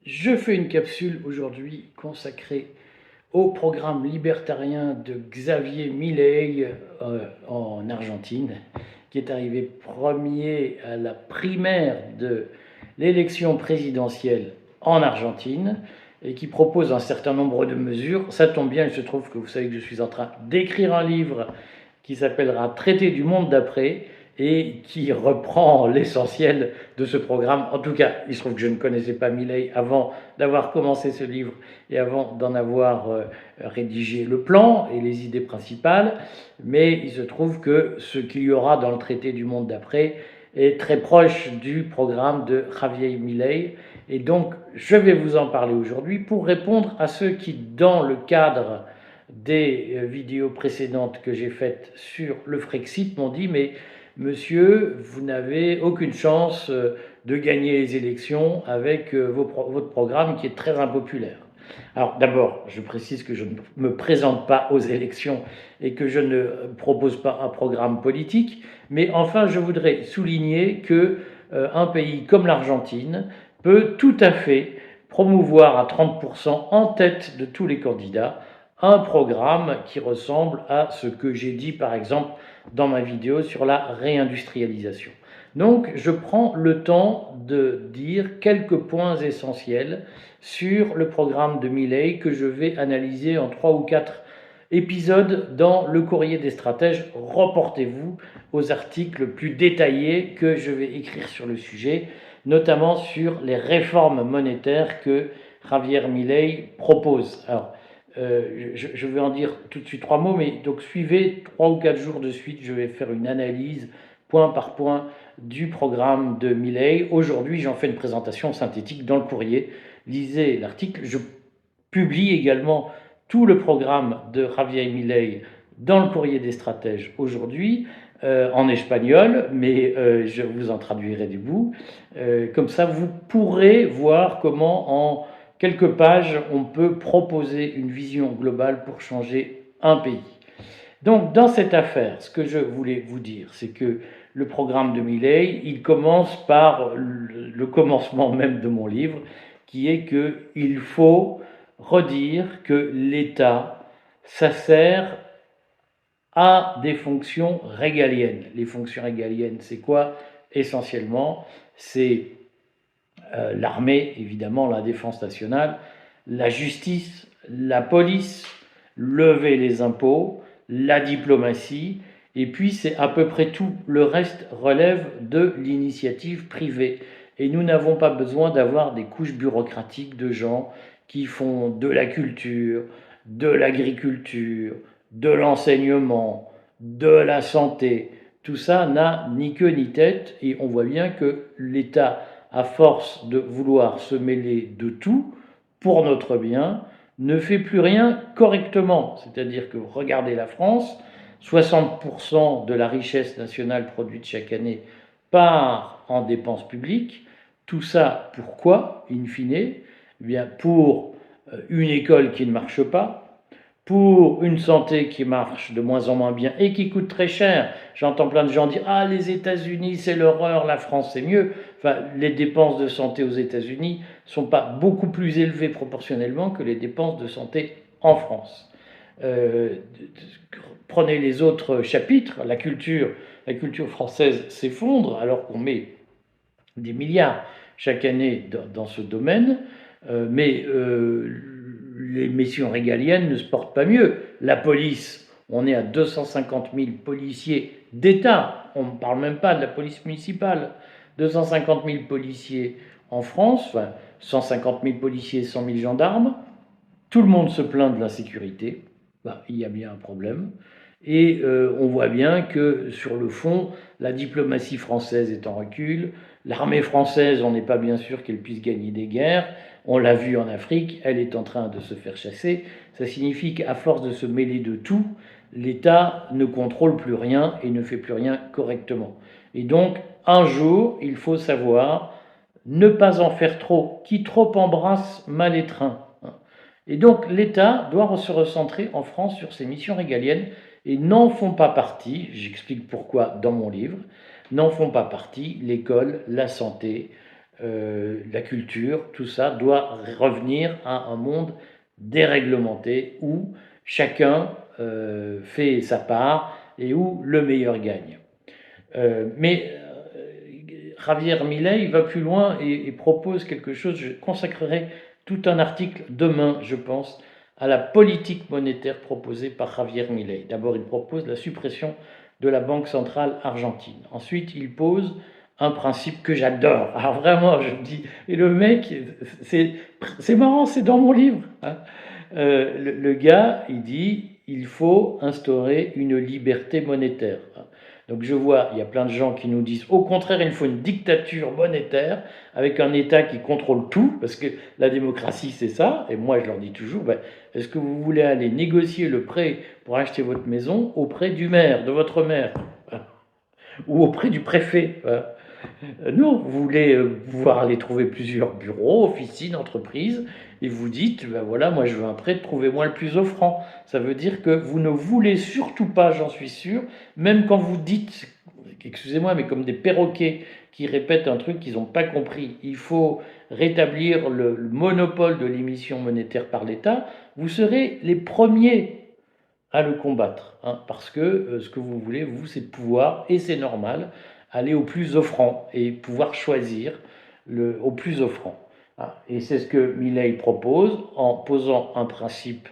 Je fais une capsule aujourd'hui consacrée au programme libertarien de Xavier Milei en Argentine, qui est arrivé premier à la primaire de l'élection présidentielle en Argentine et qui propose un certain nombre de mesures. Ça tombe bien, il se trouve que vous savez que je suis en train d'écrire un livre qui s'appellera Traité du monde d'après et qui reprend l'essentiel de ce programme. En tout cas, il se trouve que je ne connaissais pas Milei avant d'avoir commencé ce livre et avant d'en avoir rédigé le plan et les idées principales, mais il se trouve que ce qu'il y aura dans le traité du monde d'après est très proche du programme de Javier Milei, et donc je vais vous en parler aujourd'hui pour répondre à ceux qui, dans le cadre des vidéos précédentes que j'ai faites sur le Frexit, m'ont dit « mais monsieur, vous n'avez aucune chance de gagner les élections avec votre programme qui est très impopulaire ». Alors d'abord, je précise que je ne me présente pas aux élections et que je ne propose pas un programme politique, mais enfin je voudrais souligner que un pays comme l'Argentine peut tout à fait promouvoir à 30% en tête de tous les candidats un programme qui ressemble à ce que j'ai dit par exemple dans ma vidéo sur la réindustrialisation. Donc je prends le temps de dire quelques points essentiels sur le programme de Milei que je vais analyser en 3 ou 4 épisodes dans le Courrier des stratèges. Reportez-vous aux articles plus détaillés que je vais écrire sur le sujet, notamment sur les réformes monétaires que Javier Milei propose. Alors, je vais en dire tout de suite 3 mots, mais donc suivez 3 ou 4 jours de suite, je vais faire une analyse point par point du programme de Milei. Aujourd'hui, j'en fais une présentation synthétique dans le courrier. Lisez l'article. Je publie également tout le programme de Javier Milei dans le courrier des stratèges aujourd'hui, en espagnol, mais je vous en traduirai des bouts. Comme ça, vous pourrez voir comment en quelques pages, on peut proposer une vision globale pour changer un pays. Donc, dans cette affaire, ce que je voulais vous dire, c'est que le programme de Milei, il commence par le commencement même de mon livre, qui est qu'il faut redire que l'État, ça sert à des fonctions régaliennes. Les fonctions régaliennes, c'est quoi? Essentiellement, c'est l'armée, évidemment, la défense nationale, la justice, la police, lever les impôts, la diplomatie, et puis c'est à peu près tout. Le reste relève de l'initiative privée. Et nous n'avons pas besoin d'avoir des couches bureaucratiques de gens qui font de la culture, de l'agriculture, de l'enseignement, de la santé. Tout ça n'a ni queue ni tête, et on voit bien que l'État, à force de vouloir se mêler de tout pour notre bien, ne fait plus rien correctement. C'est-à-dire que regardez la France, 60% de la richesse nationale produite chaque année part en dépenses publiques. Tout ça, pourquoi, in fine? Eh bien, pour une école qui ne marche pas, pour une santé qui marche de moins en moins bien et qui coûte très cher. J'entends plein de gens dire « Ah, les États-Unis, c'est l'horreur, la France, c'est mieux ». Enfin, les dépenses de santé aux États-Unis ne sont pas beaucoup plus élevées proportionnellement que les dépenses de santé en France. Prenez les autres chapitres, la culture française s'effondre alors qu'on met des milliards chaque année dans ce domaine, mais les missions régaliennes ne se portent pas mieux. La police, on est à 250 000 policiers d'État, on ne parle même pas de la police municipale, 250 000 policiers en France, enfin 150 000 policiers, 100 000 gendarmes. Tout le monde se plaint de l'insécurité, il y a bien un problème. Et on voit bien que sur le fond, la diplomatie française est en recul, l'armée française, on n'est pas bien sûr qu'elle puisse gagner des guerres, on l'a vu en Afrique, elle est en train de se faire chasser. Ça signifie qu'à force de se mêler de tout, l'État ne contrôle plus rien et ne fait plus rien correctement. Et donc, un jour, il faut savoir ne pas en faire trop. Qui trop embrasse, mal étreint. Et donc, l'État doit se recentrer en France sur ses missions régaliennes et n'en font pas partie, j'explique pourquoi dans mon livre, n'en font pas partie l'école, la santé, la culture, tout ça doit revenir à un monde déréglementé où chacun fait sa part et où le meilleur gagne. Mais Javier Milei va plus loin et propose quelque chose. Je consacrerai tout un article demain, je pense, à la politique monétaire proposée par Javier Milei. D'abord, il propose la suppression de la Banque centrale argentine. Ensuite, il pose un principe que j'adore. Alors vraiment, je me dis, et le mec, c'est marrant, c'est dans mon livre, hein. Le gars, il dit, il faut instaurer une liberté monétaire. Donc je vois, il y a plein de gens qui nous disent, au contraire, il faut une dictature monétaire avec un État qui contrôle tout, parce que la démocratie, c'est ça. Et moi, je leur dis toujours, ben, est-ce que vous voulez aller négocier le prêt pour acheter votre maison auprès du maire, de votre maire, ou auprès du préfet? Non, vous voulez pouvoir aller trouver plusieurs bureaux, officines, entreprises, et vous dites, ben voilà, moi je veux un prêt, trouvez-moi le plus offrant. Ça veut dire que vous ne voulez surtout pas, j'en suis sûr, même quand vous dites, excusez-moi, mais comme des perroquets qui répètent un truc qu'ils n'ont pas compris, il faut rétablir le monopole de l'émission monétaire par l'État, vous serez les premiers à le combattre, hein, parce que ce que vous voulez, vous, c'est de pouvoir, et c'est normal, aller au plus offrant et pouvoir choisir au plus offrant. Hein. Et c'est ce que Milei propose en posant un principe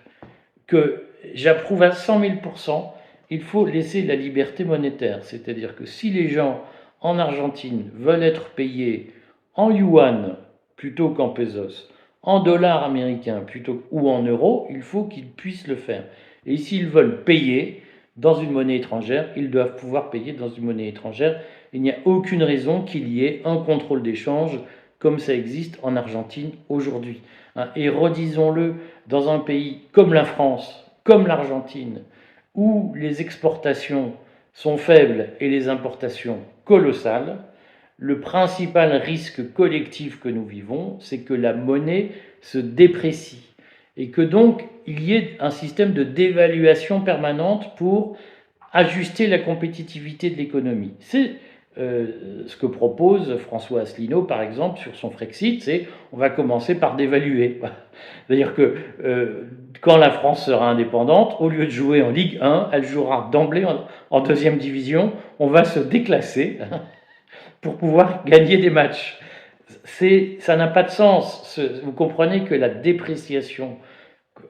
que j'approuve à 100 000%. Il faut laisser la liberté monétaire, c'est-à-dire que si les gens en Argentine veulent être payés en yuan plutôt qu'en pesos, en dollars américains plutôt ou en euros, il faut qu'ils puissent le faire. Et s'ils veulent payer dans une monnaie étrangère, ils doivent pouvoir payer dans une monnaie étrangère. Il n'y a aucune raison qu'il y ait un contrôle d'échange comme ça existe en Argentine aujourd'hui. Et redisons-le, dans un pays comme la France, comme l'Argentine, où les exportations sont faibles et les importations colossales, le principal risque collectif que nous vivons, c'est que la monnaie se déprécie et que donc il y ait un système de dévaluation permanente pour ajuster la compétitivité de l'économie. C'est ce que propose François Asselineau, par exemple, sur son Frexit, c'est on va commencer par dévaluer. C'est-à-dire que quand la France sera indépendante, au lieu de jouer en Ligue 1, elle jouera d'emblée en deuxième division. On va se déclasser pour pouvoir gagner des matchs. Ça n'a pas de sens. Vous comprenez que la dépréciation,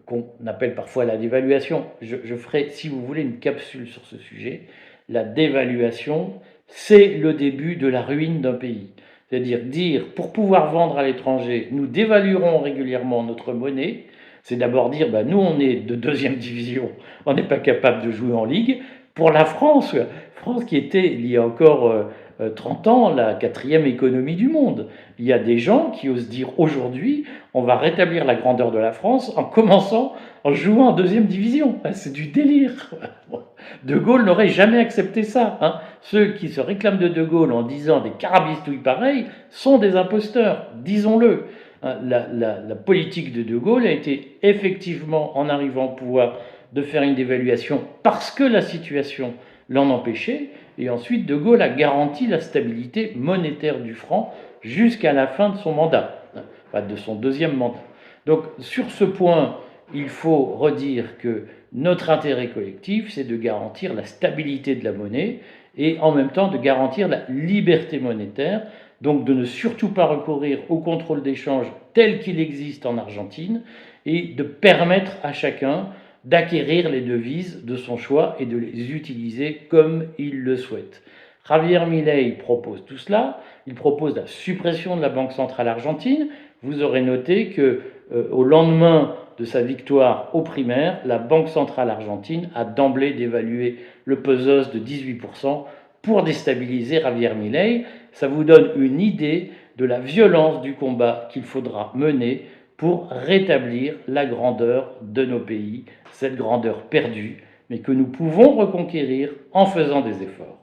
qu'on appelle parfois la dévaluation, je ferai, si vous voulez, une capsule sur ce sujet. La dévaluation, c'est le début de la ruine d'un pays. C'est-à-dire dire, pour pouvoir vendre à l'étranger, nous dévaluerons régulièrement notre monnaie. C'est d'abord dire, ben, nous on est de deuxième division, on n'est pas capable de jouer en Ligue. Pour la France, France qui était, il y a encore 30 ans, la quatrième économie du monde. Il y a des gens qui osent dire aujourd'hui, on va rétablir la grandeur de la France en commençant en jouant en deuxième division. C'est du délire. De Gaulle n'aurait jamais accepté ça. Hein. Ceux qui se réclament de Gaulle en disant des carabistouilles pareilles sont des imposteurs, disons-le. La politique de Gaulle a été effectivement, en arrivant au pouvoir, de faire une dévaluation parce que la situation l'en empêchait. Et ensuite, De Gaulle a garanti la stabilité monétaire du franc jusqu'à la fin de son mandat, enfin de son deuxième mandat. Donc sur ce point, il faut redire que notre intérêt collectif, c'est de garantir la stabilité de la monnaie et en même temps de garantir la liberté monétaire, donc de ne surtout pas recourir au contrôle d'échange tel qu'il existe en Argentine et de permettre à chacun d'acquérir les devises de son choix et de les utiliser comme il le souhaite. Javier Milei propose tout cela, il propose la suppression de la Banque centrale argentine. Vous aurez noté que au lendemain de sa victoire aux primaires, la Banque centrale argentine a d'emblée dévalué le pesos de 18% pour déstabiliser Javier Milei. Ça vous donne une idée de la violence du combat qu'il faudra mener pour rétablir la grandeur de nos pays, cette grandeur perdue, mais que nous pouvons reconquérir en faisant des efforts.